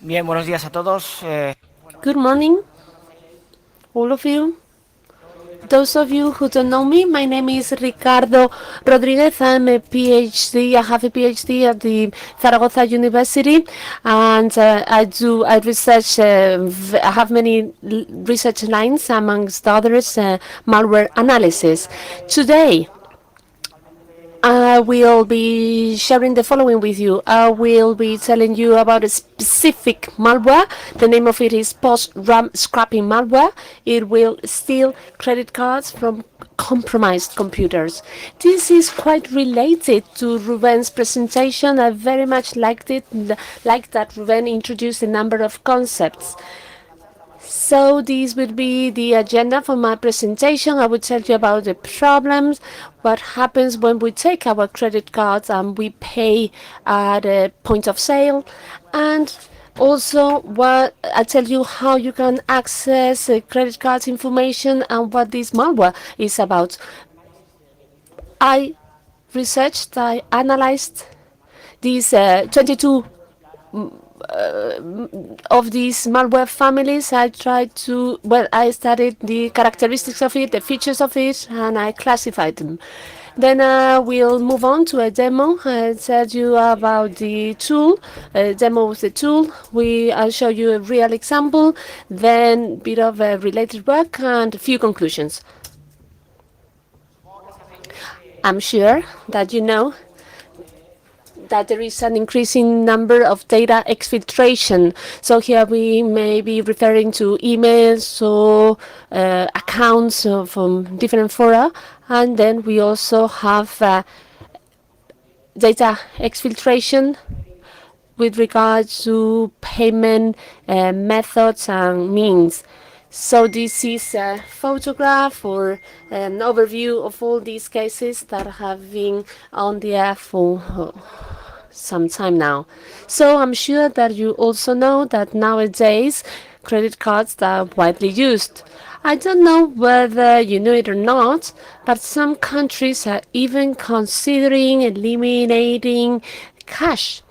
Bien, buenos días a todos. Good morning, all of you. Those of you who don't know me, my name is Ricardo Rodriguez. I'm a PhD. I have a PhD at the Zaragoza University, and I research. I have many research lines, amongst others, malware analysis. Today, I will be sharing the following with you. I will be telling you about a specific malware. The name of it is post-RAM scrapping malware. It will steal credit cards from compromised computers. This is quite related to Ruben's presentation. I very much liked it, like that Ruben introduced a number of concepts. So this will be the agenda for my presentation. I will tell you about the problems, what happens when we take our credit cards and we pay at a point of sale, and also what I tell you how you can access credit cards information and what this malware is about. I researched, I analyzed these 22 of these malware families. I studied the characteristics of it, the features of it, and I classified them. Then I will move on to a demo. I tell you about the tool, a demo of the tool. I'll show you a real example, then a bit of a related work and a few conclusions. I'm sure that you know that there is an increasing number of data exfiltration. So here we may be referring to emails or accounts from different fora, and then we also have data exfiltration with regards to payment methods and means. So this is a photograph or an overview of all these cases that have been on the air for some time now. So I'm sure that you also know that nowadays credit cards are widely used. I don't know whether you know it or not, but some countries are even considering eliminating cash.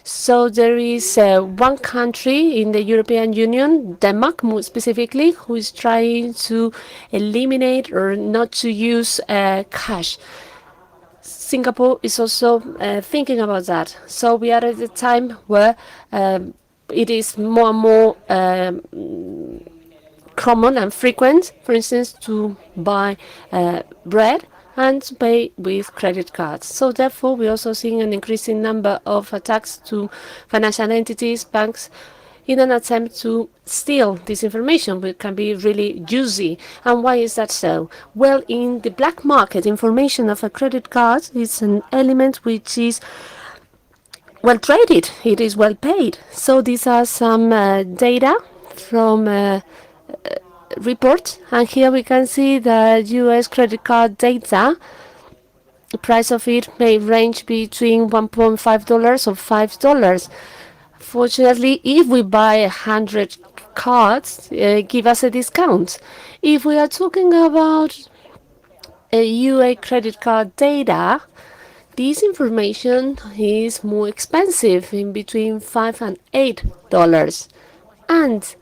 So there is one country in the European Union, Denmark more specifically, who is trying to eliminate or not to use cash. Singapore is also thinking about that. So we are at a time where it is more and more common and frequent, for instance, to buy bread and to pay with credit cards. So therefore, we're also seeing an increasing number of attacks to financial entities, banks, in an attempt to steal this information, which can be really juicy. And why is that so? Well, in the black market, information of a credit card is an element which is well traded. It is well paid. So these are some data from report, and here we can see the US credit card data. The price of it may range between $1.5 or $5. Fortunately, if we buy 100 cards, give us a discount. If we are talking about a UA credit card data, this information is more expensive, in between $5 and $8. And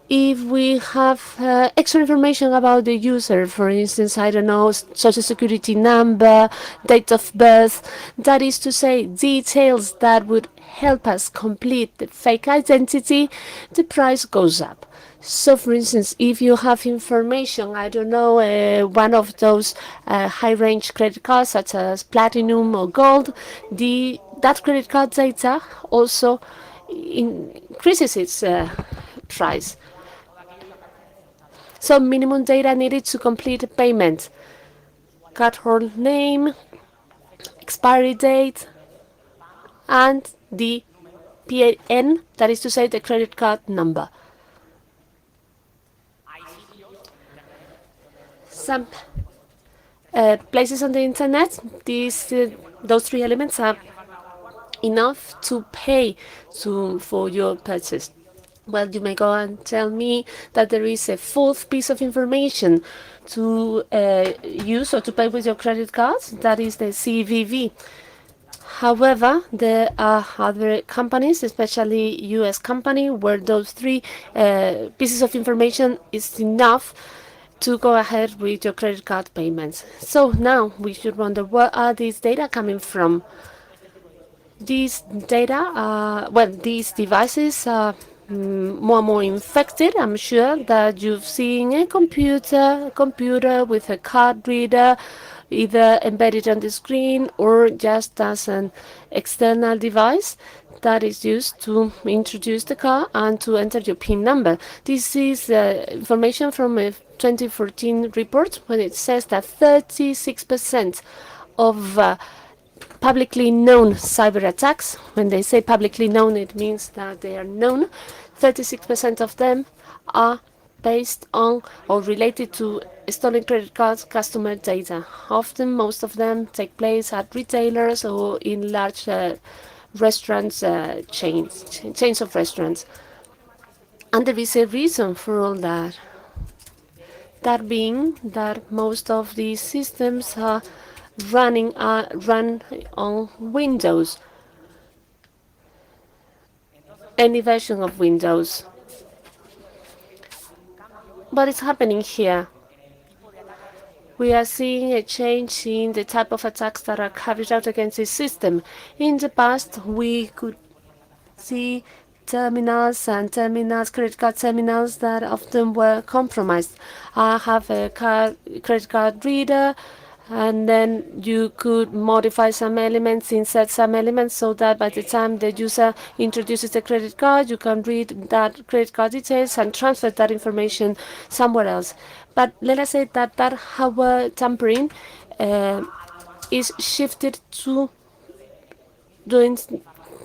if we have extra information about the user, for instance, I don't know, social security number, date of birth, that is to say, details that would help us complete the fake identity, the price goes up. So, for instance, if you have information, I don't know, one of those high-range credit cards, such as Platinum or Gold, that credit card data also increases its price. So minimum data needed to complete a payment: cardholder name, expiry date, and the PAN, that is to say the credit card number. Some places on the internet, those three elements are enough to pay for your purchase. Well, you may go and tell me that there is a fourth piece of information to use or to pay with your credit cards. That is the CVV. However, there are other companies, especially US company, where those three pieces of information is enough to go ahead with your credit card payments. So now we should wonder, where are these data coming from? These data, these devices are more and more infected. I'm sure that you've seen a computer with a card reader, either embedded on the screen or just as an external device that is used to introduce the car and to enter your PIN number. This is information from a 2014 report when it says that 36% of publicly known cyber attacks. When they say publicly known, it means that they are known. 36% of them are based on or related to stolen credit cards customer data. Often, most of them take place at retailers or in large restaurants, chains of restaurants. And there is a reason for all that. That being that most of these systems are run on Windows, any version of Windows. What is happening here? We are seeing a change in the type of attacks that are carried out against this system. In the past, we could see credit card terminals that often were compromised. I have a credit card reader, and then you could modify some elements, insert some elements, so that by the time the user introduces the credit card, you can read that credit card details and transfer that information somewhere else. But let us say that hardware tampering is shifted to doing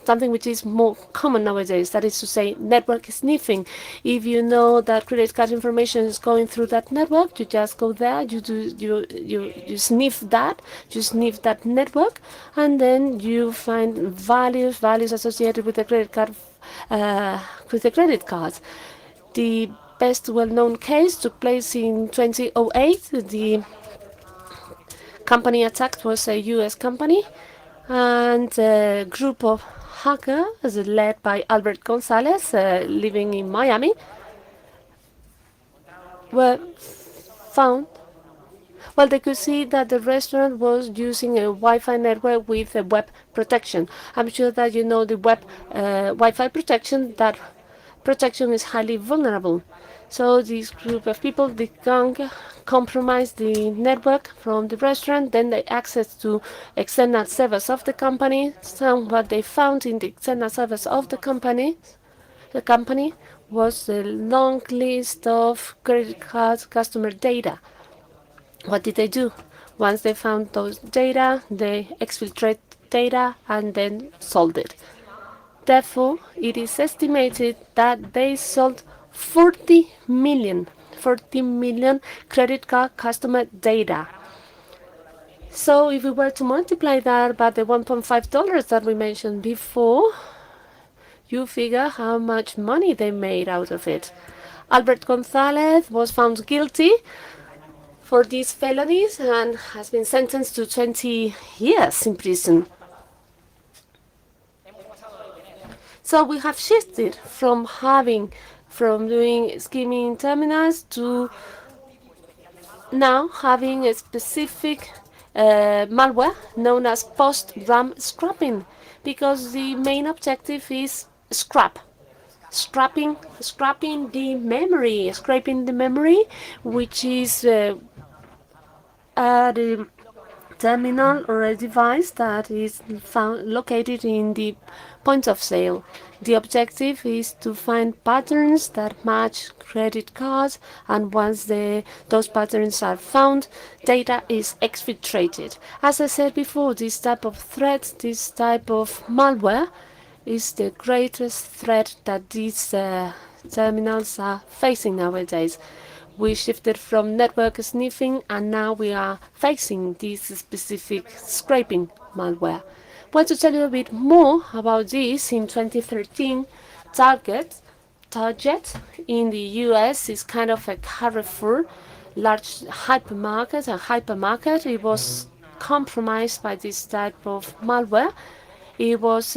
something which is more common nowadays, that is to say, network sniffing. If you know that credit card information is going through that network, you just go there, you sniff that network, and then you find values associated with the credit card, with the credit cards. The best well-known case took place in 2008. The company attacked was a US company, and a group of hackers led by Albert Gonzalez, living in Miami, were found. Well, they could see that the restaurant was using a Wi-Fi network with a web protection. I'm sure that you know the web Wi-Fi protection. That protection is highly vulnerable. So this group of people, the gang, compromised the network from the restaurant. Then they access to external servers of the company. So what they found in the external servers of the company was a long list of credit card customer data. What did they do? Once they found those data, they exfiltrate data and then sold it. Therefore, it is estimated that they sold 40 million credit card customer data. So if we were to multiply that by the $1.5 that we mentioned before, you figure how much money they made out of it. Albert Gonzalez was found guilty for these felonies and has been sentenced to 20 years in prison. So we have shifted from doing skimming terminals to now having a specific malware known as post-RAM scrapping, because the main objective is scrapping the memory, scraping the memory, which is the terminal or a device that is found located in the point of sale. The objective is to find patterns that match credit cards, and once those patterns are found, data is exfiltrated. As I said before, this type of threat, this type of malware, is the greatest threat that these terminals are facing nowadays. We shifted from network sniffing, and now we are facing this specific scraping malware. I want to tell you a bit more about this. In 2013, Target in the US is kind of a Carrefour, large hypermarket. It was compromised by this type of malware. It was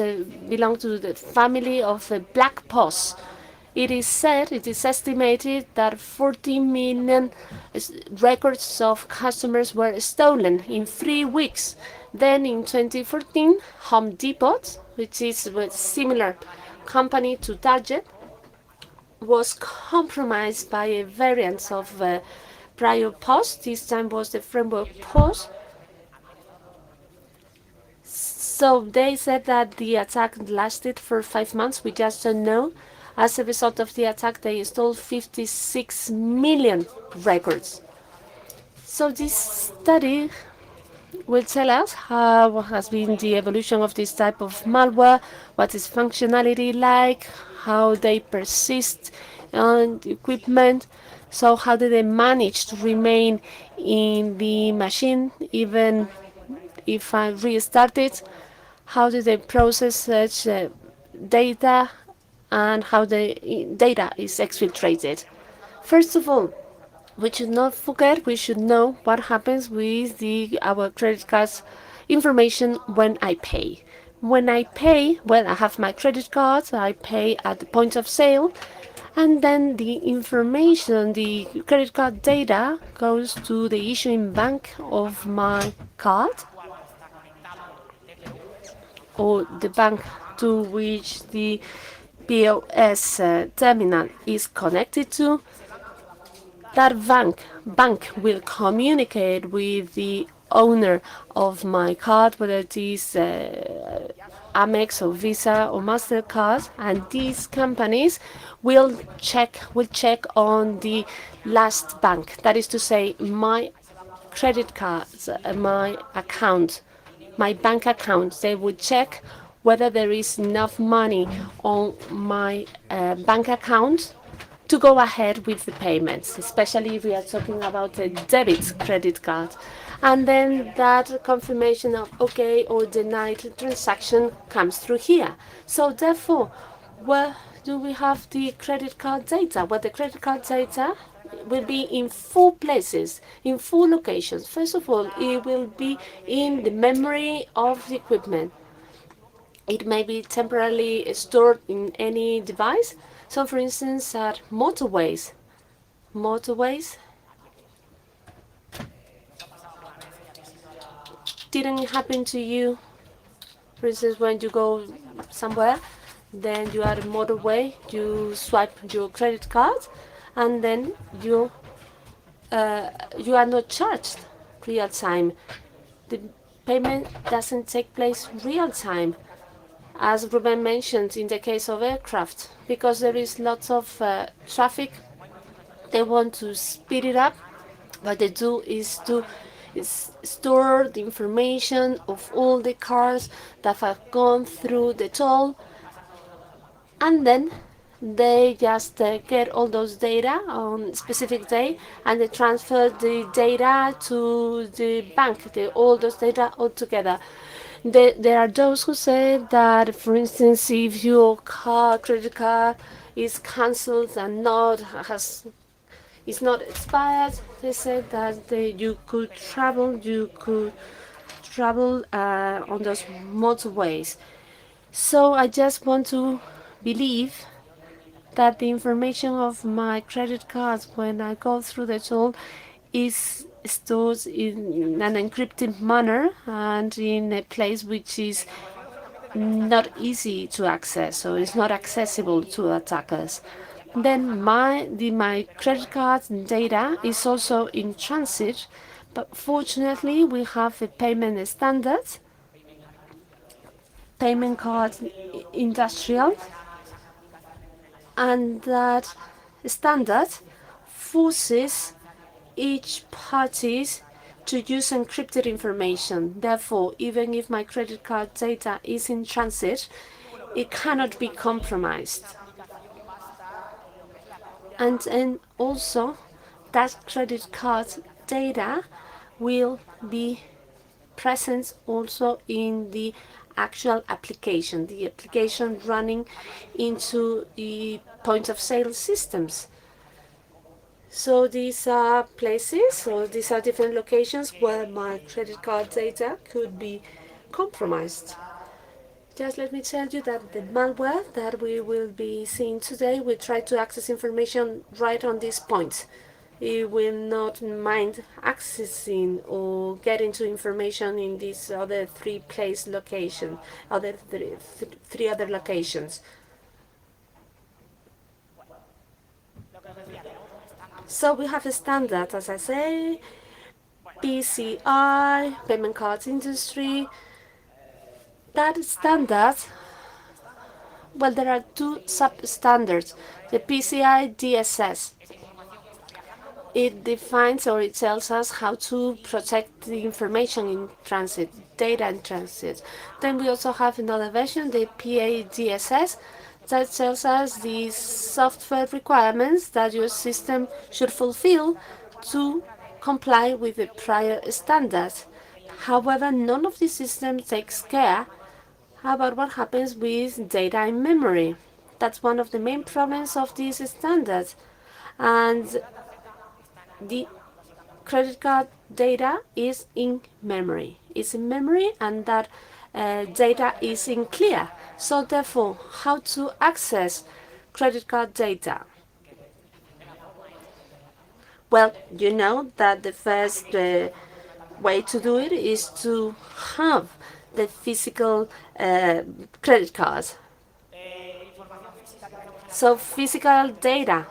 belonged to the family of the black POS. It is estimated that 14 million records of customers were stolen in 3 weeks. Then in 2014, Home Depot, which is a similar company to Target, was compromised by a variant of prior POS. This time was the framework POS. So they said that the attack lasted for 5 months. We just don't know. As a result of the attack, they stole 56 million records. So this study will tell us how has been the evolution of this type of malware, what is functionality like, how they persist on the equipment, so how do they manage to remain in the machine even if I restart it, how do they process such data, and how the data is exfiltrated. First of all, we should not forget, we should know what happens with our credit cards information when I pay. When I pay, well, I have my credit cards, I pay at the point of sale, and then the information, the credit card data, goes to the issuing bank of my card, or the bank to which the POS terminal is connected to. That bank will communicate with the owner of my card, whether it is Amex or Visa or Mastercard, and these companies will check on the last bank. That is to say, my credit cards, my account, my bank account. They would check whether there is enough money on my bank account to go ahead with the payments, especially if we are talking about a debit credit card. And then that confirmation of okay or denied transaction comes through here. So therefore, where do we have the credit card data? Well, the credit card data will be in 4 places, in 4 locations. First of all, it will be in the memory of the equipment. It may be temporarily stored in any device. So, for instance, at motorways didn't happen to you. For instance, when you go somewhere, then you are at a motorway, you swipe your credit card, and then you are not charged real time. The payment doesn't take place real time, as Ruben mentioned in the case of aircraft, because there is lots of traffic. They want to speed it up. What they do is store the information of all the cars that have gone through the toll, and then they just get all those data on a specific day, and they transfer the data to the bank, all those data all together. There are those who say that, for instance, if your credit card is cancelled and is not expired, they said that you could travel on those motorways. So I just want to believe that the information of my credit cards when I go through the toll is stored in an encrypted manner and in a place which is not easy to access, so it's not accessible to attackers. Then my credit card data is also in transit, but fortunately we have a payment standard, payment card industrial, and that standard forces each parties to use encrypted information. Therefore, even if my credit card data is in transit, it cannot be compromised. And also, that credit card data will be present also in the actual application, the application running into the point of sale systems. So these are places, or these are different locations where my credit card data could be compromised. Just let me tell you that the malware that we will be seeing today will try to access information right on this point. It will not mind accessing or getting to information in these other three other locations. So we have a standard, as I say, PCI, payment cards industry. That standard, well, there are two sub-standards. The PCI DSS, it defines or it tells us how to protect the information in transit, data in transit. Then we also have another version, the PADSS, that tells us the software requirements that your system should fulfill to comply with the prior standards. However, none of these systems takes care about what happens with data in memory. That's one of the main problems of these standards. And the credit card data is in memory. It's in memory, and that data is in clear. So therefore, how to access credit card data? Well, you know that the first way to do it is to have the physical credit cards. So physical data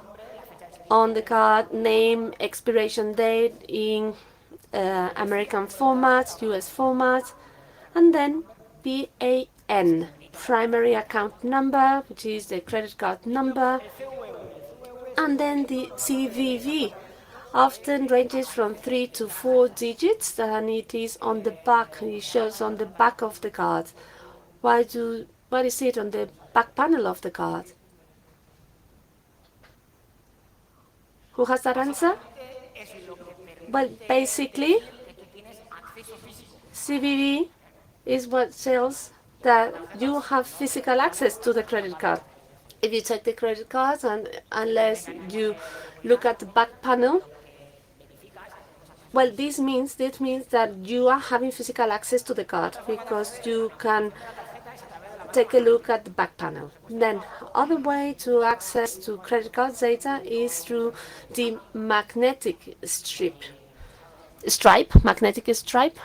on the card, name, expiration date in American format, US format, and then PAN, primary account number, which is the credit card number, and then the CVV, often ranges from 3 to 4 digits, and it is on the back. It shows on the back of the card. What is it on the back panel of the card? Who has that answer? Well, basically, CVV is what tells that you have physical access to the credit card. If you check the credit cards, and unless you look at the back panel, well, this means that you are having physical access to the card because you can take a look at the back panel. Then, other way to access to credit card data is through the magnetic magnetic stripe.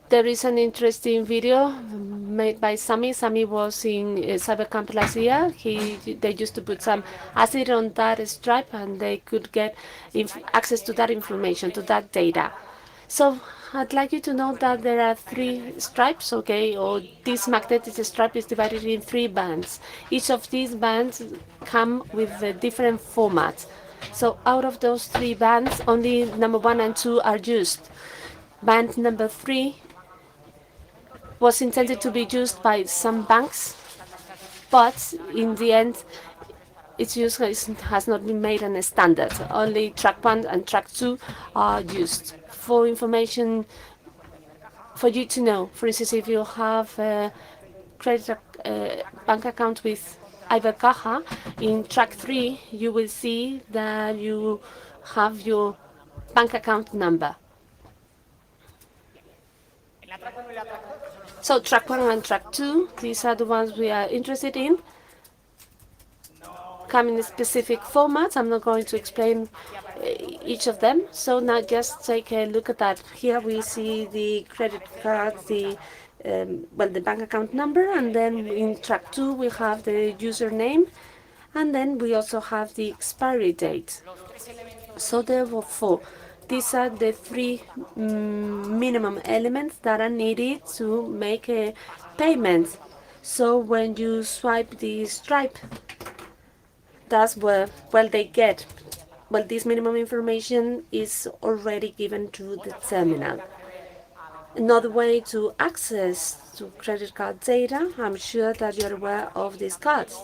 There is an interesting video made by Sammy. Sammy was in CyberCamp last year. They used to put some acid on that stripe, and they could get access to that information, to that data. So I'd like you to know that there are three stripes, okay, or this magnetic stripe is divided in three bands. Each of these bands come with a different format. So out of those three bands, only number 1 and 2 are used. Band number 3 was intended to be used by some banks, but in the end, its use has not been made a standard. Only track 1 and track 2 are used. For information for you to know, for instance, if you have a credit bank account with Ibercaja, in track 3, you will see that you have your bank account number. So track 1 and track 2, these are the ones we are interested in. Come in specific formats. I'm not going to explain each of them. So now just take a look at that. Here we see the credit card, the bank account number, and then in track 2 we have the username, and then we also have the expiry date. So therefore, these are the three minimum elements that are needed to make a payment. So when you swipe the stripe, that's where, well, they get. Well, this minimum information is already given to the terminal. Another way to access to credit card data, I'm sure that you're aware of these cards.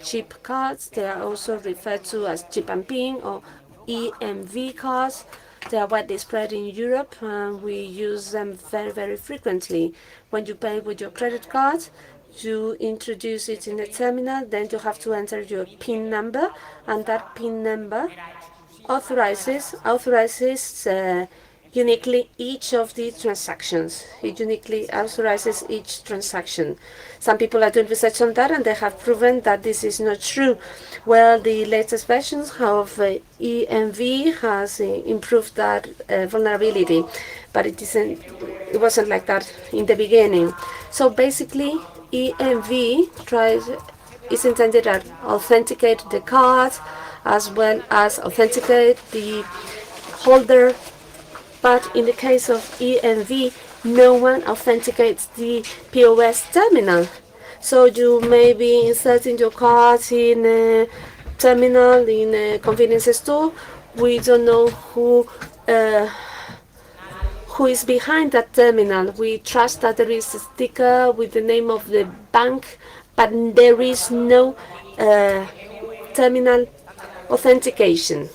Chip cards, they are also referred to as chip and pin or EMV cards. They are widely spread in Europe, and we use them very, very frequently. When you pay with your credit card, you introduce it in the terminal, then you have to enter your PIN number, and that PIN number authorizes uniquely each of the transactions. It uniquely authorizes each transaction. Some people are doing research on that, and they have proven that this is not true. Well, the latest versions of EMV has improved that vulnerability, but it wasn't like that in the beginning. So basically, EMV is intended to authenticate the card as well as authenticate the holder, but in the case of EMV, no one authenticates the POS terminal. So you may be inserting your cards in a terminal in a convenience store. We don't know who is behind that terminal. We trust that there is a sticker with the name of the bank, but there is no terminal authentication.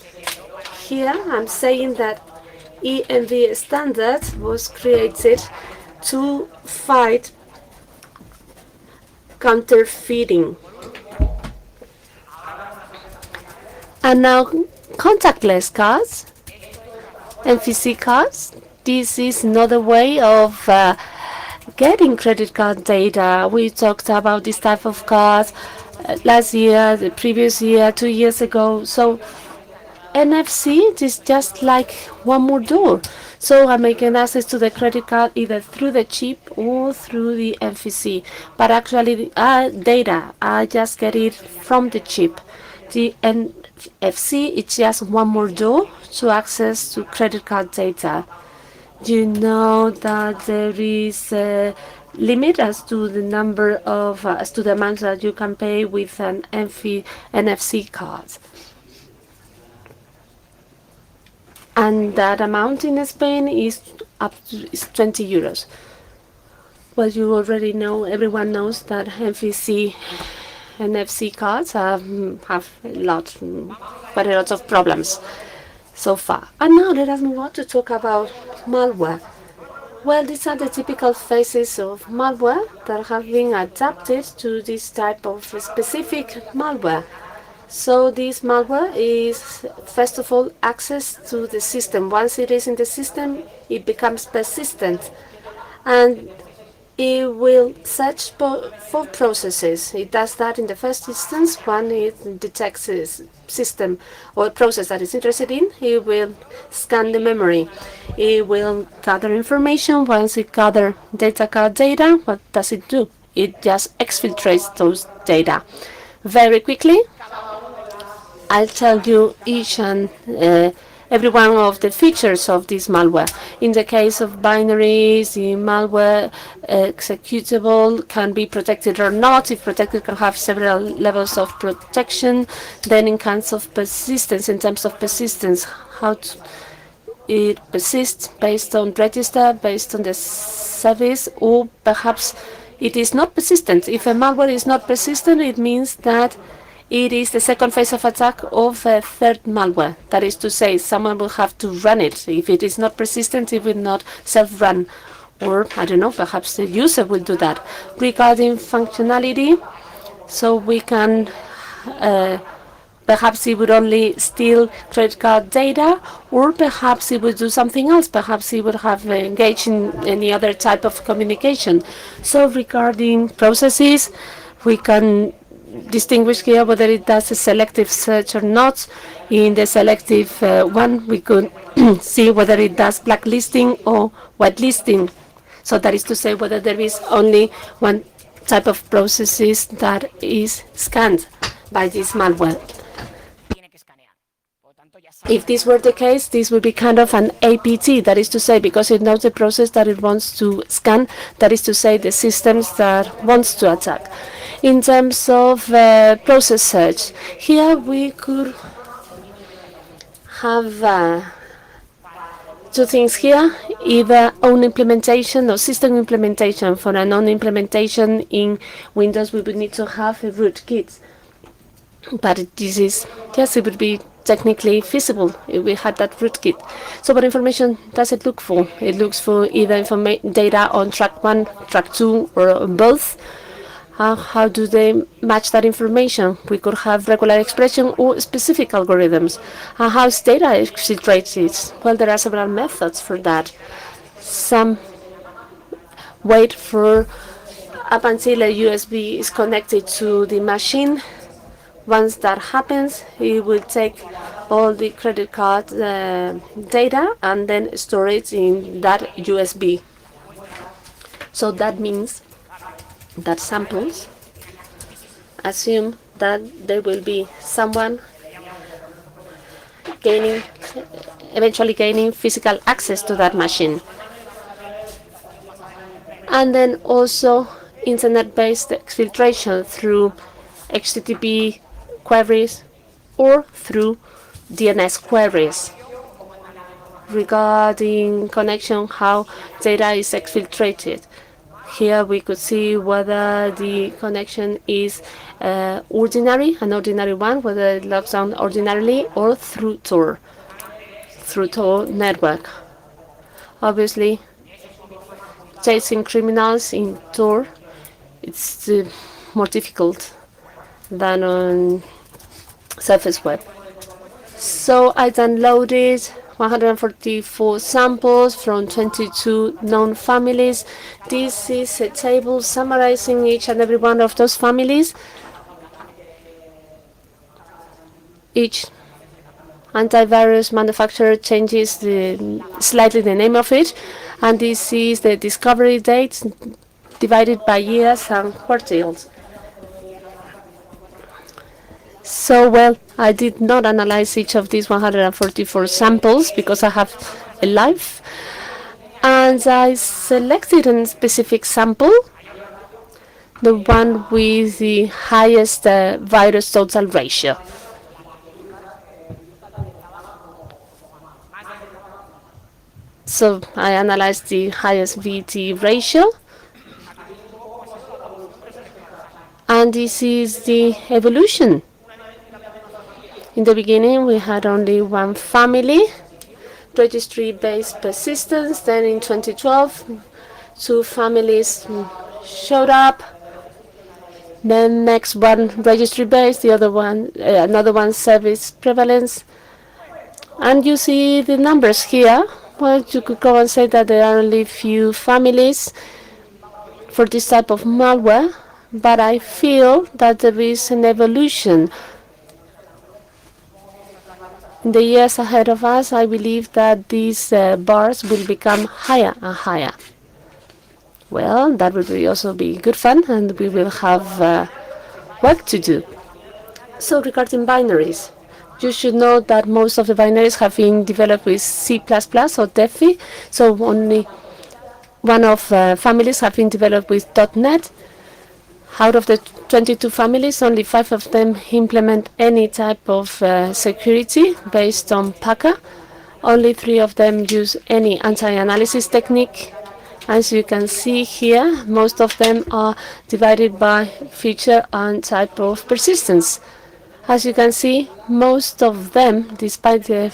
Here I'm saying that EMV standard was created to fight counterfeiting. And now contactless cards, NFC cards. This is another way of getting credit card data. We talked about this type of cards last year, the previous year, 2 years ago. So NFC is just like one more door. So I'm making access to the credit card either through the chip or through the NFC. But actually, the data, I just get it from the chip. The NFC is just one more door to access to credit card data. You know that there is a limit as to the number of, as to the amount that you can pay with an NFC card. And that amount in Spain is up to 20 euros. Well, you already know, everyone knows that NFC cards have quite a lot of problems so far. And now let us move on to talk about malware. Well, these are the typical phases of malware that have been adapted to this type of specific malware. So this malware is, first of all, access to the system. Once it is in the system, it becomes persistent, and it will search for processes. It does that in the first instance. When it detects a system or a process that it's interested in, it will scan the memory. It will gather information. Once it gathers data card data, what does it do? It just exfiltrates those data very quickly. I'll tell you each and every one of the features of this malware. In the case of binaries, the malware executable can be protected or not. If protected, can have several levels of protection. Then in terms of persistence, how it persists based on register, based on the service, or perhaps it is not persistent. If a malware is not persistent, it means that it is the second phase of attack of a third malware. That is to say, someone will have to run it. If it is not persistent, it will not self-run. Or, I don't know, perhaps the user will do that. Regarding functionality, so we can, perhaps it would only steal credit card data, or perhaps it would do something else. Perhaps it would have engaged in any other type of communication. So regarding processes, we can distinguish here whether it does a selective search or not. In the selective one, we could see whether it does blacklisting or whitelisting. So that is to say whether there is only one type of processes that is scanned by this malware. If this were the case, this would be kind of an APT, that is to say, because it knows the process that it wants to scan, that is to say, the systems that wants to attack. In terms of process search, here we could have two things here, either own implementation or system implementation. For an own implementation in Windows, we would need to have a rootkit. But this is, yes, it would be technically feasible if we had that rootkit. So what information does it look for? It looks for either data on track 1, track 2, or on both. How do they match that information? We could have regular expression or specific algorithms. How is data exfiltrated? Well, there are several methods for that. Some wait for up until a USB is connected to the machine. Once that happens, it will take all the credit card data and then store it in that USB. So that means that samples assume that there will be someone gaining, eventually gaining physical access to that machine. And then also internet-based exfiltration through HTTP queries or through DNS queries. Regarding connection, how data is exfiltrated. Here we could see whether the connection is ordinary, an ordinary one, whether it logs on ordinarily or through Tor network. Obviously, chasing criminals in Tor, it's more difficult than on surface web. So I downloaded 144 samples from 22 known families. This is a table summarizing each and every one of those families. Each antivirus manufacturer changes slightly the name of it, and this is the discovery date divided by years and quartiles. So, well, I did not analyze each of these 144 samples because I have a life, and I selected a specific sample, the one with the highest virus total ratio. So I analyzed the highest VT ratio, and this is the evolution. In the beginning, we had only one family, registry-based persistence. Then in 2012, two families showed up. Then next one registry-based, the other one, another one service prevalence. And you see the numbers here. Well, you could go and say that there are only few families for this type of malware, but I feel that there is an evolution. In the years ahead of us, I believe that these bars will become higher and higher. Well, that will also be good fun, and we will have work to do. So regarding binaries, you should know that most of the binaries have been developed with C++ or DEFI, so only one of families have been developed with .NET. Out of the 22 families, only 5 of them implement any type of security based on PACA. Only 3 of them use any anti-analysis technique. As you can see here, most of them are divided by feature and type of persistence. As you can see, most of them, despite the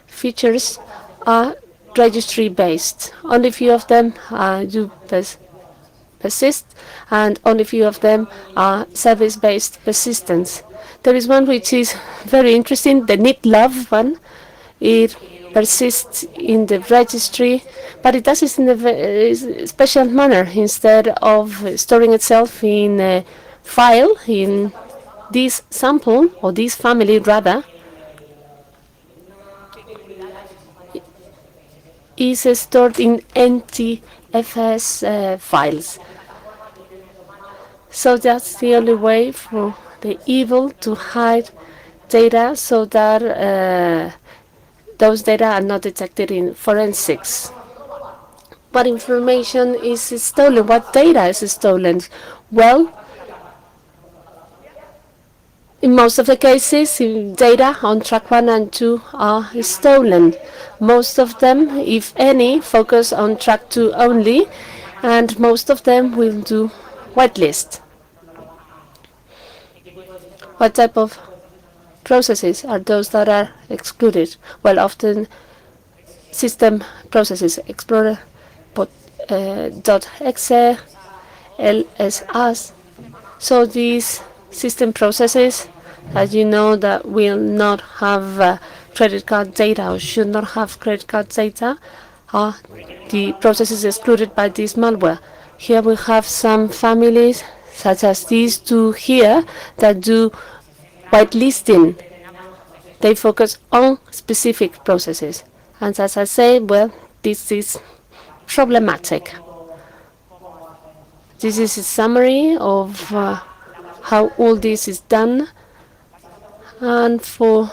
features, are registry-based. Only few of them do persist, and only few of them are service-based persistence. There is one which is very interesting, the need-love one. It persists in the registry, but it does it in a very special manner. Instead of storing itself in a file, in this sample, or this family rather, is stored in NTFS files. So that's the only way for the evil to hide data so that those data are not detected in forensics. What information is stolen? What data is stolen? Well, in most of the cases, data on track 1 and 2 are stolen. Most of them, if any, focus on track 2 only, and most of them will do whitelist. What type of processes are those that are excluded? Well, often system processes, Explorer.exe, LSAs, So these system processes, as you know, that will not have credit card data or should not have credit card data, are the processes excluded by this malware. Here we have some families, such as these two here, that do whitelisting. They focus on specific processes. And as I say, well, this is problematic. This is a summary of how all this is done, and for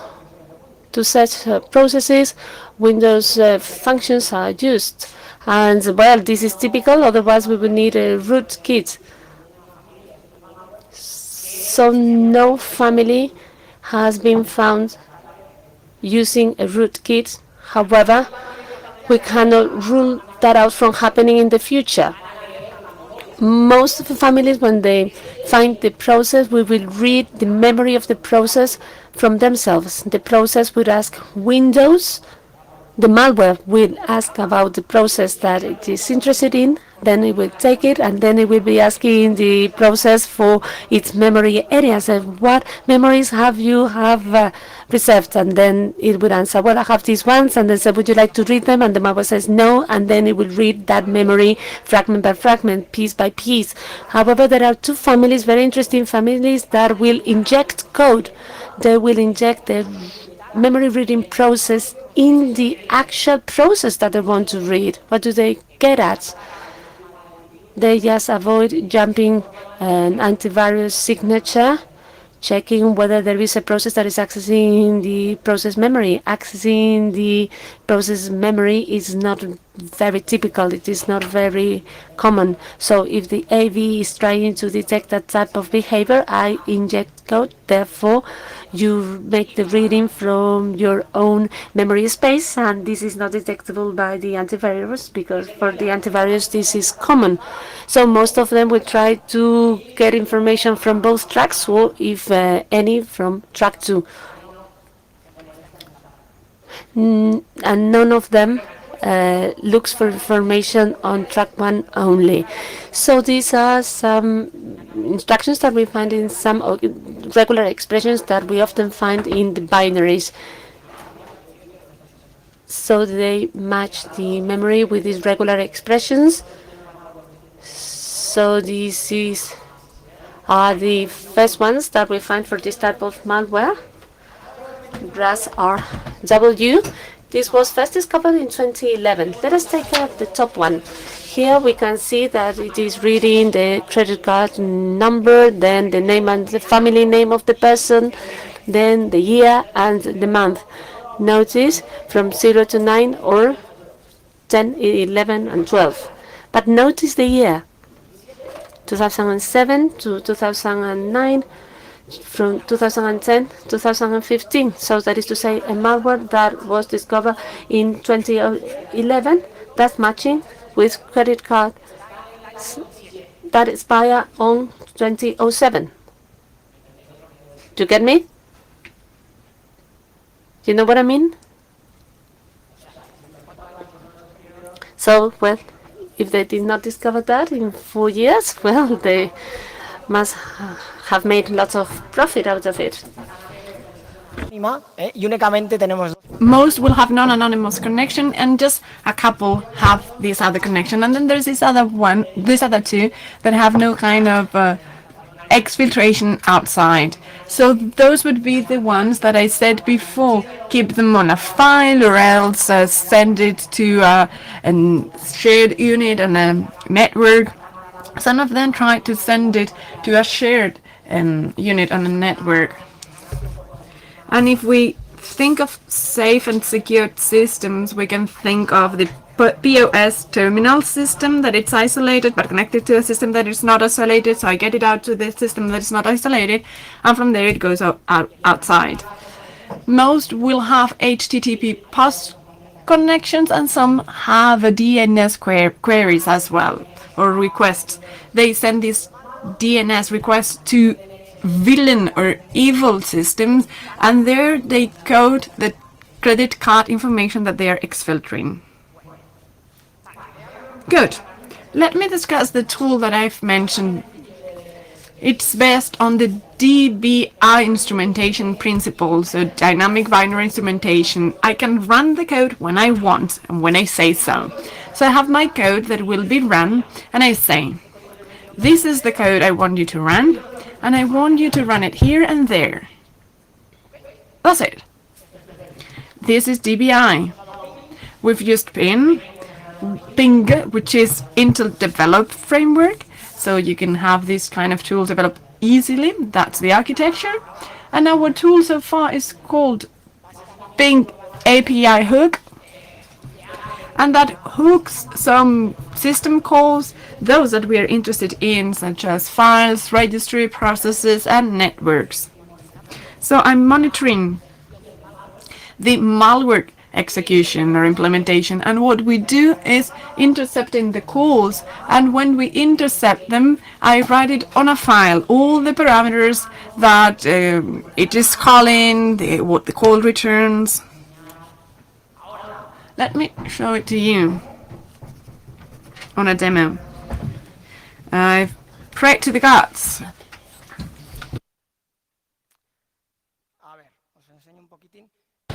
to such processes, Windows functions are used. And well, this is typical, otherwise we would need a rootkit. So no family has been found using a rootkit. However, we cannot rule that out from happening in the future. Most of the families, when they find the process, we will read the memory of the process from themselves. The process would ask Windows. The malware will ask about the process that it is interested in, then it will take it, and then it will be asking the process for its memory areas. And what memories have you reserved? And then it would answer, well, I have these ones, and then say, would you like to read them? And the malware says no, and then it will read that memory fragment by fragment, piece by piece. However, there are two families, very interesting families, that will inject code. They will inject the memory reading process in the actual process that they want to read. What do they get at? They just avoid jumping an antivirus signature, checking whether there is a process that is accessing the process memory. Accessing the process memory is not very typical. It is not very common. So if the AV is trying to detect that type of behavior, I inject code. Therefore, you make the reading from your own memory space, and this is not detectable by the antivirus, because for the antivirus this is common. So most of them will try to get information from both tracks, or if any, from track 2. And none of them looks for information on track 1 only. So these are some instructions that we find in some regular expressions that we often find in the binaries. So they match the memory with these regular expressions. So these are the first ones that we find for this type of malware. GRAS RW. This was first discovered in 2011. Let us take the top one. Here we can see that it is reading the credit card number, then the name and the family name of the person, then the year and the month. Notice from 0 to 9 or 10, 11, and 12. But notice the year. 2007 to 2009, from 2010 to 2015. So that is to say, a malware that was discovered in 2011, that's matching with credit card that expire on 2007. Do you get me? You know what I mean? So, well, if they did not discover that in 4 years, well, they must have made lots of profit out of it. Most will have non-anonymous connection, and just a couple have this other connection. And then there's this other two that have no kind of exfiltration outside. So those would be the ones that I said before. Keep them on a file, or else send it to a shared unit and a network. Some of them try to send it to a shared unit on a network. And if we think of safe and secure systems, we can think of the POS terminal system, that it's isolated but connected to a system that is not isolated. So I get it out to the system that is not isolated, and from there it goes outside. Most will have HTTP POS connections, and some have a DNS queries as well, or requests. They send these DNS requests to villain or evil systems, and there they code the credit card information that they are exfiltrating. Good. Let me discuss the tool that I've mentioned It's based on the DBI instrumentation principle, so dynamic binary instrumentation. I can run the code when I want and when I say so. So I have my code that will be run, and I say, this is the code I want you to run, and I want you to run it here and there. That's it. This is DBI. We've used Ping, which is Intel developed framework, so you can have this kind of tool developed easily. That's the architecture. And our tool so far is called Ping API Hook, and that hooks some system calls, those that we are interested in, such as files, registry, processes, and networks. So I'm monitoring the malware execution or implementation, and what we do is intercepting the calls, and when we intercept them, I write it on a file, all the parameters that it is calling, what the call returns. Let me show it to you on a demo. I've prayed to the gods.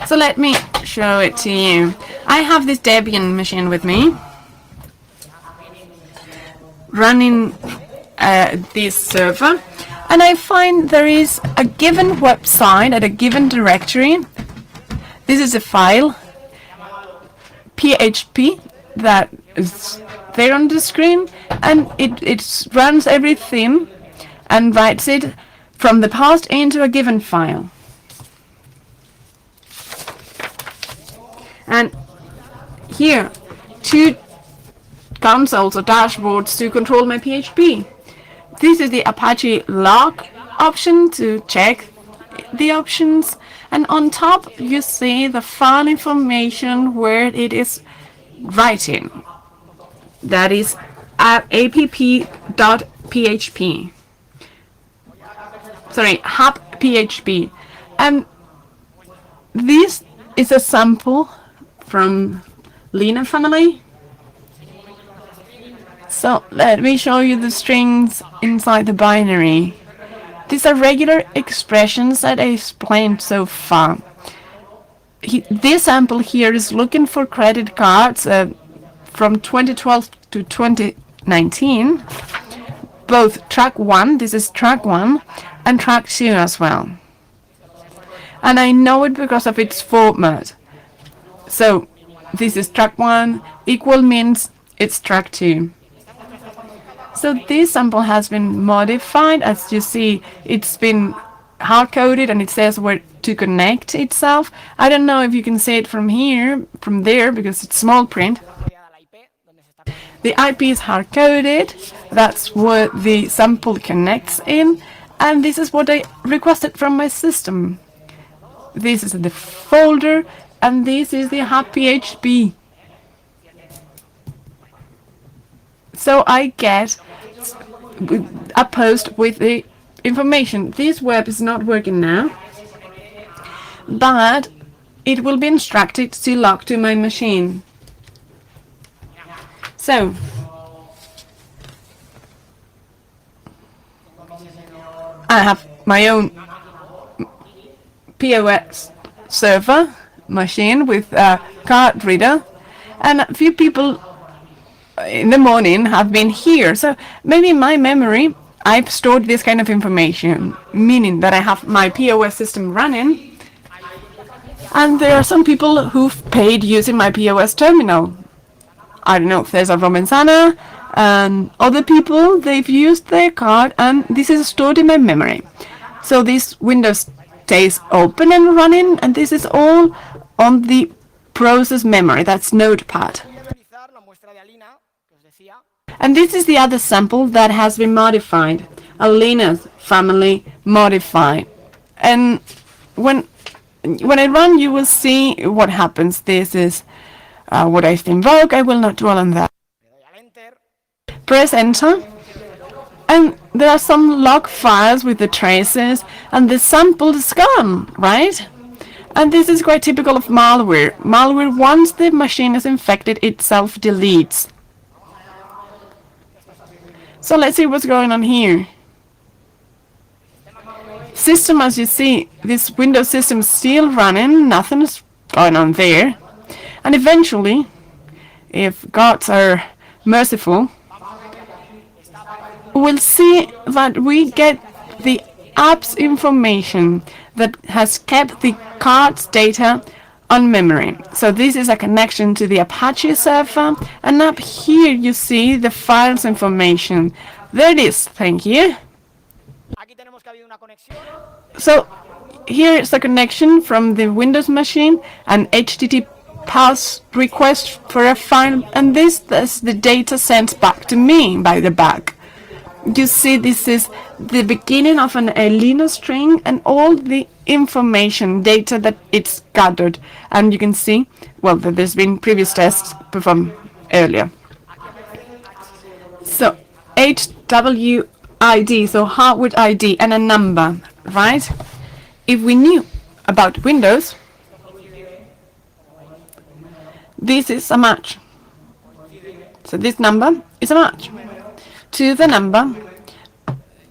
So let me show it to you. I have this Debian machine with me, running this server, and I find there is a given website at a given directory. This is a file, PHP, that is there on the screen, and it runs everything and writes it from the past into a given file. And here, two consoles or dashboards to control my PHP. This is the Apache log option to check the options, and on top you see the file information where it is writing. That is app.php. Sorry, hub.php. And this is a sample from Lena family. So let me show you the strings inside the binary. These are regular expressions that I explained so far. This sample here is looking for credit cards from 2012 to 2019. Both track 1, this is track 1, and track 2 as well. And I know it because of its format. So this is track 1, equal means it's track 2. So this sample has been modified. As you see, it's been hard-coded and it says where to connect itself. I don't know if you can see it from there, because it's small print. The IP is hard-coded. That's what the sample connects in. And this is what I requested from my system. This is the folder, and this is the hub.php. So I get a post with the information. This web is not working now, but it will be instructed to log to my machine. So I have my own POS server machine with a card reader, and a few people in the morning have been here. So maybe in my memory I've stored this kind of information, meaning that I have my POS system running, and there are some people who've paid using my POS terminal. I don't know if there's a Romensana, and other people, they've used their card, and this is stored in my memory. So this window stays open and running, and this is all on the process memory, that's Notepad. And this is the other sample that has been modified, a Linux family modified. And when I run, you will see what happens. This is what I invoke. I will not dwell on that. Press enter, and there are some log files with the traces, and the sample is gone, right? And this is quite typical of malware. Malware, once the machine is infected, it self-deletes. So let's see what's going on here. system, as you see, this Windows system is still running, nothing is going on there. And eventually, if gods are merciful, we'll see that we get the app's information that has kept the card's data on memory. So this is a connection to the Apache server, and up here you see the files information. There it is, thank you. So here is the connection from the Windows machine, an HTTP request for a file, and this is the data sent back to me by the back. You see, this is the beginning of an Linux string and all the information data that it's gathered. And you can see, well, that there's been previous tests performed earlier. So HWID, so hardware ID, and a number, right? If we knew about Windows, this is a match. So this number is a match to the number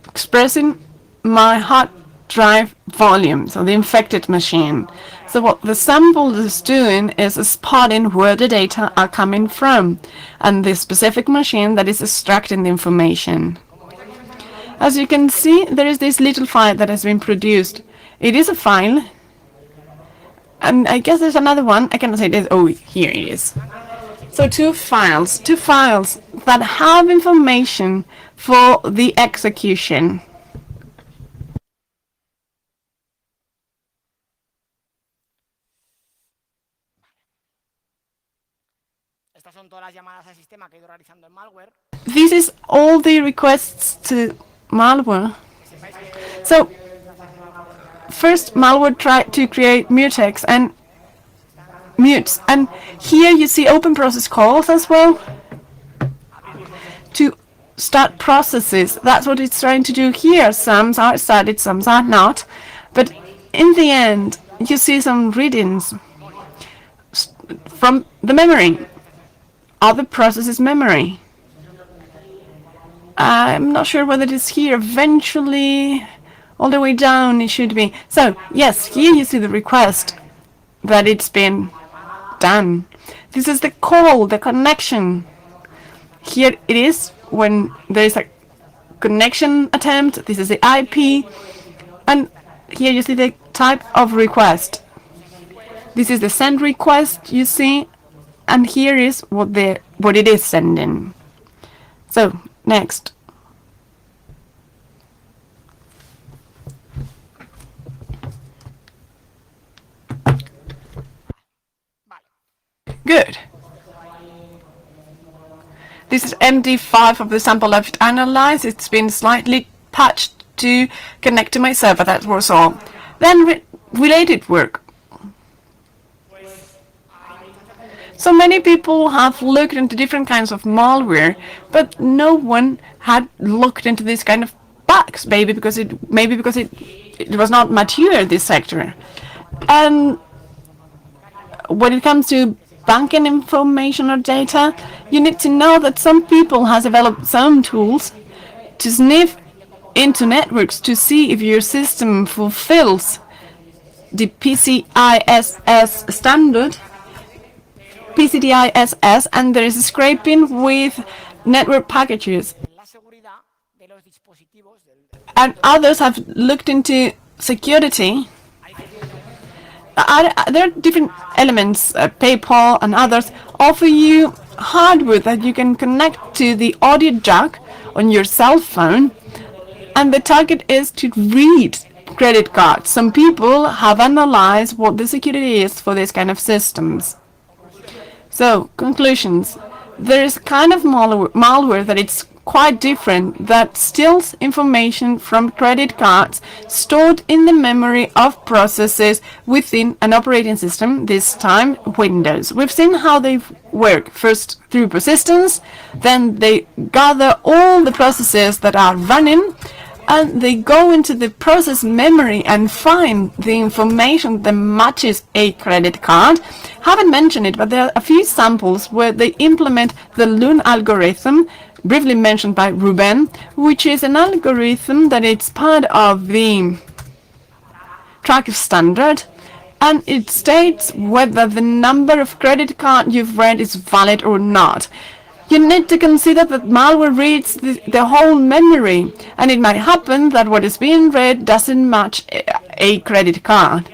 expressing my hard drive volume, so the infected machine. So what the sample is doing is spotting where the data are coming from and the specific machine that is extracting the information. As you can see, there is this little file that has been produced. It is a file, and I guess there's another one. I cannot say this. Oh, here it is. So two files that have information for the execution. This is all the requests to malware. So first, malware tried to create mutex and mutes, and here you see open process calls as well to start processes. That's what it's trying to do here. Some are started, some are not, but in the end you see some readings from the memory, other processes memory. I'm not sure whether it is here. Eventually all the way down it should be. So yes, here you see the request that it's been done. This is the call, the connection. Here it is when there is a connection attempt. This is the IP, and here you see the type of request. This is the send request, you see, and here is what it is sending. So next. Good. This is MD5 of the sample I've analyzed. It's been slightly patched to connect to my server, that was all. Then related work. So many people have looked into different kinds of malware, but no one had looked into this kind of bugs, maybe because it was not mature, this sector. And when it comes to banking information or data, you need to know that some people have developed some tools to sniff into networks to see if your system fulfills the PCI-SS standard, PCI-SS, and there is scraping with network packages. And others have looked into security. There are different elements, PayPal and others offer you hardware that you can connect to the audio jack on your cell phone, and the target is to read credit cards. Some people have analyzed what the security is for this kind of systems. So, conclusions. There is kind of malware that it's quite different, that steals information from credit cards stored in the memory of processes within an operating system, this time Windows. We've seen how they work, first through persistence, then they gather all the processes that are running, and they go into the process memory and find the information that matches a credit card. Haven't mentioned it, but there are a few samples where they implement the Loon algorithm, briefly mentioned by Ruben, which is an algorithm that it's part of the track standard, and it states whether the number of credit card you've read is valid or not. You need to consider that malware reads the whole memory, and it might happen that what is being read doesn't match a credit card.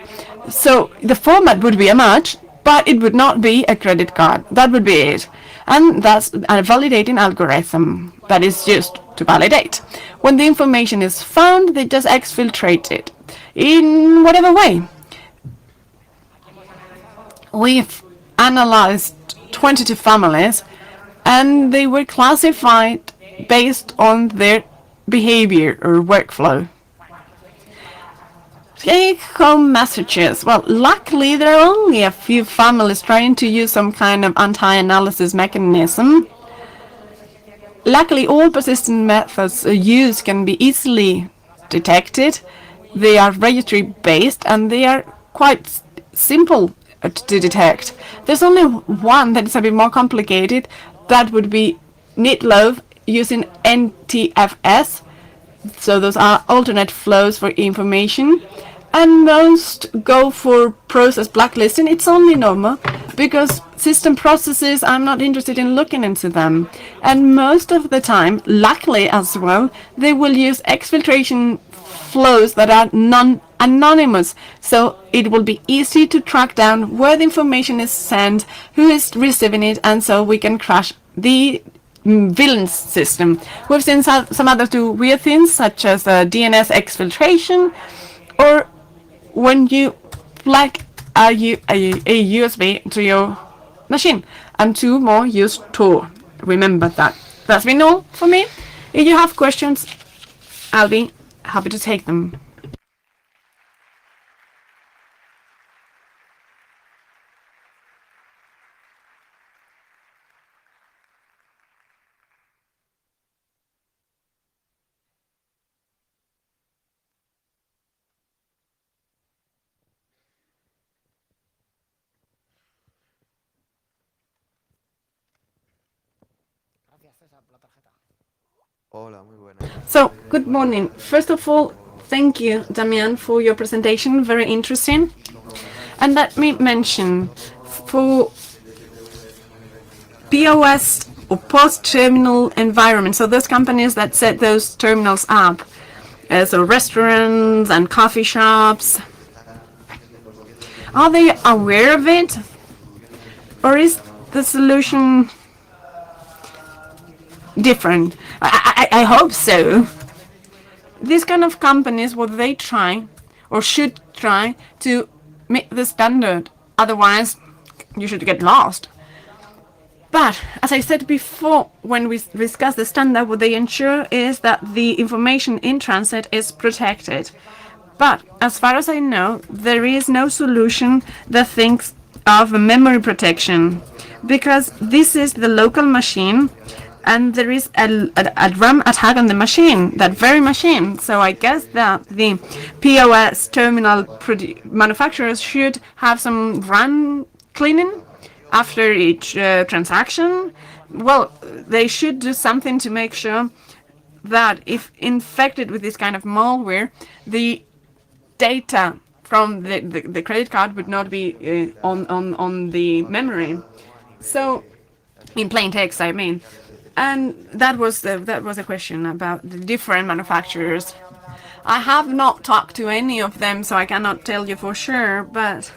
So the format would be a match, but it would not be a credit card. That would be it. And that's a validating algorithm that is used to validate. When the information is found, they just exfiltrate it in whatever way. We've analyzed 22 families, and they were classified based on their behavior or workflow. Take-home messages. Well, luckily there are only a few families trying to use some kind of anti-analysis mechanism. Luckily, all persistent methods used can be easily detected. They are registry-based, and they are quite simple to detect. There's only one that is a bit more complicated. That would be Netlove using NTFS. So those are alternate flows for information. And most go for process blacklisting. It's only normal because system processes, I'm not interested in looking into them. And most of the time, luckily as well, they will use exfiltration flows that are non-anonymous. So it will be easy to track down where the information is sent, who is receiving it, and so we can crash the villain's system. We've seen some other two weird things, such as DNS exfiltration, or when you plug a USB to your machine, and two more use Tor. Remember that. That's been all for me. If you have questions, I'll be happy to take them. So, good morning. First of all, thank you, Damian, for your presentation. Very interesting. And let me mention, for POS or post-terminal environment, so those companies that set those terminals up, so restaurants and coffee shops, are they aware of it? Or is the solution different? I hope so. These kind of companies, what they try or should try to meet the standard. Otherwise, you should get lost. But as I said before, when we discuss the standard, what they ensure is that the information in transit is protected. But as far as I know, there is no solution that thinks of memory protection, because this is the local machine, and there is a RAM attack on the machine, that very machine. So I guess that the POS terminal manufacturers should have some RAM cleaning after each transaction. Well, they should do something to make sure that if infected with this kind of malware, the data from the credit card would not be on the memory. So, in plain text, I mean. And that was a question about the different manufacturers. I have not talked to any of them, so I cannot tell you for sure, but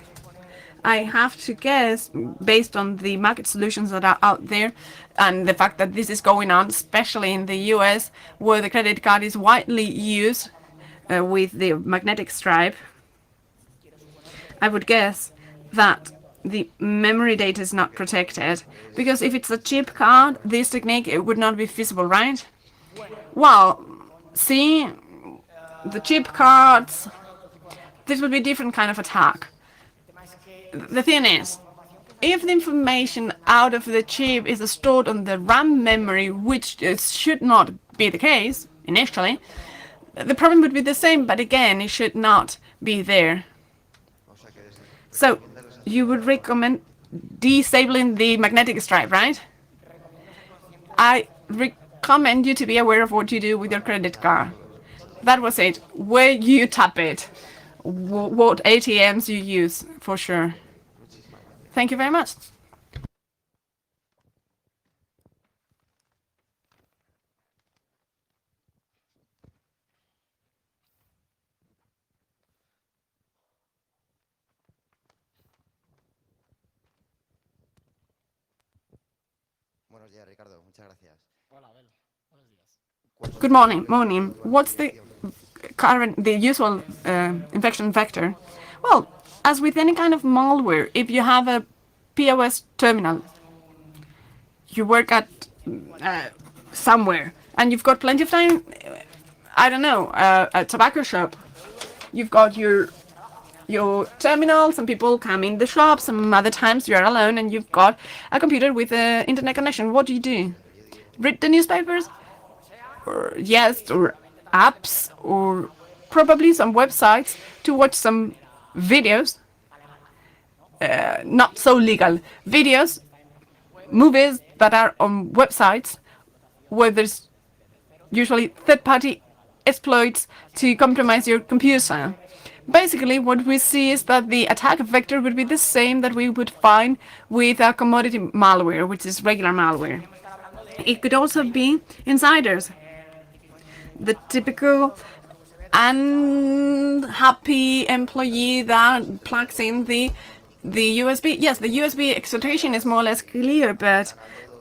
I have to guess, based on the market solutions that are out there, and the fact that this is going on, especially in the US, where the credit card is widely used with the magnetic stripe, I would guess that the memory data is not protected, because if it's a chip card, this technique, it would not be feasible, right? Well, see, the chip cards, this would be a different kind of attack. The thing is, if the information out of the chip is stored on the RAM memory, which should not be the case initially, the problem would be the same, but again, it should not be there. So, you would recommend disabling the magnetic stripe, right? I recommend you to be aware of what you do with your credit card. That was it. Where you tap it. what ATMs you use, for sure. Thank you very much. Buenos días, Ricardo. Muchas gracias. Good morning. What's the usual infection vector? Well, as with any kind of malware, if you have a POS terminal, you work at somewhere, and you've got plenty of time. I don't know, a tobacco shop. You've got your terminal. Some people come in the shop. Some other times you're alone, and you've got a computer with an internet connection. What do? Read the newspapers? Or yes, or apps, or probably some websites to watch some videos, not so legal videos, movies that are on websites where there's usually third-party exploits to compromise your computer. Basically, what we see is that the attack vector would be the same that we would find with a commodity malware, which is regular malware. It could also be insiders, the typical unhappy employee that plugs in the USB. Yes, the USB exploitation is more or less clear, but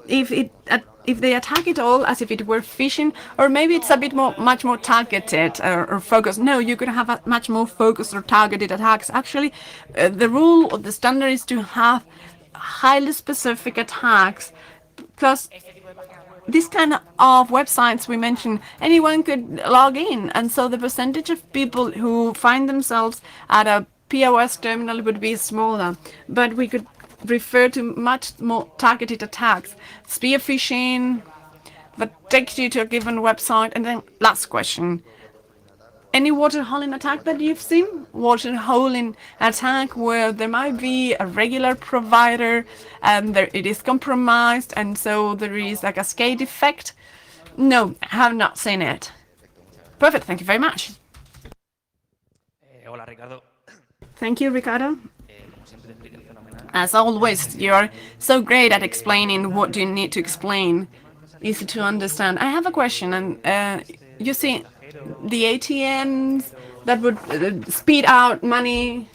if they attack it all as if it were phishing, or maybe it's a bit much more targeted or focused. No, you could have a much more focused or targeted attacks. Actually, the rule or the standard is to have highly specific attacks, because this kind of websites we mentioned, anyone could log in, and so the percentage of people who find themselves at a POS terminal would be smaller. But we could refer to much more targeted attacks, spear phishing, that takes you to a given website. And then last question. Any water holing attack that you've seen? Water holing attack where there might be a regular provider and it is compromised, and so there is a cascade effect? No, I have not seen it. Perfect, thank you very much. Hola, Ricardo. Thank you, Ricardo. As always, you're so great at explaining what you need to explain. Easy to understand. I have a question, and you see, the ATMs that would speed out money,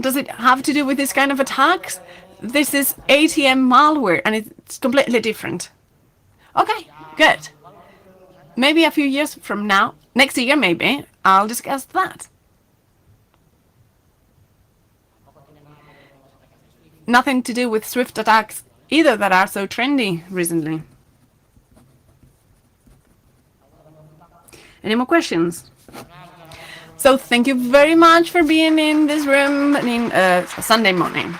does it have to do with this kind of attacks? This is ATM malware, and it's completely different. Okay, good. Maybe a few years from now, next year maybe, I'll discuss that. Nothing to do with Swift attacks either that are so trendy recently. Any more questions? So thank you very much for being in this room in Sunday morning.